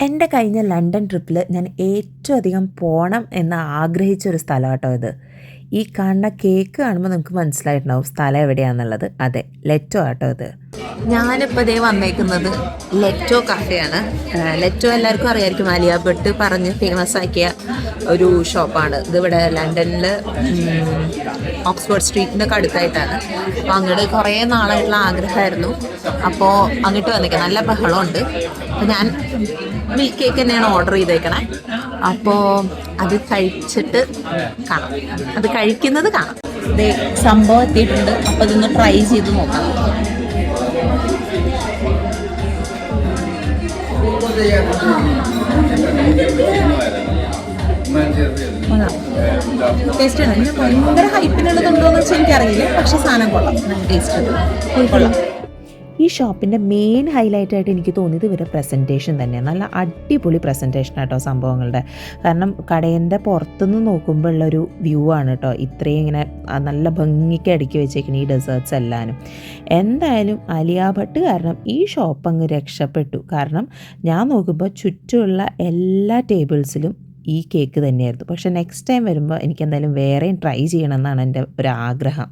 എൻ്റെ കഴിഞ്ഞ ലണ്ടൻ ട്രിപ്പിൽ ഞാൻ ഏറ്റവും അധികം പോകണം എന്ന് ആഗ്രഹിച്ചൊരു സ്ഥലം കേട്ടോ ഇത്. ഈ കാണുന്ന കേക്ക് കാണുമ്പോൾ നമുക്ക് മനസ്സിലായിട്ടുണ്ടാവും സ്ഥലം എവിടെയാണെന്നുള്ളത്. അതെ, ലെറ്റോ ആട്ടോ ഇത്. ഞാനിപ്പോൾ ഇതേ വന്നേക്കുന്നത് ലെറ്റോ കഫേയാണ്. ലെറ്റോ എല്ലാവർക്കും അറിയാമായിരിക്കും, ആലിയ ഭട്ട് പറഞ്ഞ് ഫേമസ് ആക്കിയ ഒരു ഷോപ്പാണ്. ഇതിവിടെ ലണ്ടനിൽ ഓക്സ്ഫോർഡ് സ്ട്രീറ്റിൻ്റെ ഒക്കെ അടുത്തായിട്ടാണ്. അപ്പോൾ അങ്ങോട്ട് കുറേ നാളായിട്ടുള്ള ആഗ്രഹമായിരുന്നു. അപ്പോൾ അങ്ങോട്ട് വന്നേക്കാം. നല്ല ബഹളമുണ്ട്. അപ്പോൾ ഞാൻ മിൽക്ക് കേക്ക് തന്നെയാണ് ഓർഡർ ചെയ്തേക്കണേ. അപ്പോൾ അത് കഴിച്ചിട്ട് കാണാം, അത് കഴിക്കുന്നത് കാണാം. ഇത് സംഭവം എത്തിയിട്ടുണ്ട്. അപ്പോൾ ഇതൊന്ന് ട്രൈ ചെയ്ത് നോക്കാം. ടേസ്റ്റ് ആണ്. ഇനി ഭയങ്കര ഹൈപ്പിനുള്ളതുണ്ടോയെന്ന് വെച്ചാൽ എനിക്കറിയില്ല, പക്ഷെ സാധനം കൊള്ളാം, ടേസ്റ്റ് ഉണ്ട്, കൊള്ളാം. ഈ ഷോപ്പിൻ്റെ മെയിൻ ഹൈലൈറ്റ് ആയിട്ട് എനിക്ക് തോന്നിയത് ഇവരുടെ പ്രസൻറ്റേഷൻ തന്നെയാണ്. നല്ല അടിപൊളി പ്രസൻറ്റേഷൻ ആട്ടോ സംഭവങ്ങളുടെ. കാരണം കടേൻ്റെ പുറത്തുനിന്ന് നോക്കുമ്പോൾ ഉള്ളൊരു വ്യൂ ആണ് കേട്ടോ ഇത്രയും ഇങ്ങനെ നല്ല ഭംഗിക്ക് അടുക്കി വെച്ചേക്കുന്ന ഈ ഡെസേർട്ട്സ് എല്ലാവരും. എന്തായാലും ആലിയ ഭട്ട് കാരണം ഈ ഷോപ്പ് അങ്ങ് രക്ഷപ്പെട്ടു. കാരണം ഞാൻ നോക്കുമ്പോൾ ചുറ്റുമുള്ള എല്ലാ ടേബിൾസിലും ഈ കേക്ക് തന്നെയായിരുന്നു. പക്ഷേ നെക്സ്റ്റ് ടൈം വരുമ്പോൾ എനിക്ക് എന്തായാലും വേറെയും ട്രൈ ചെയ്യണമെന്നാണ് എൻ്റെ ഒരു ആഗ്രഹം.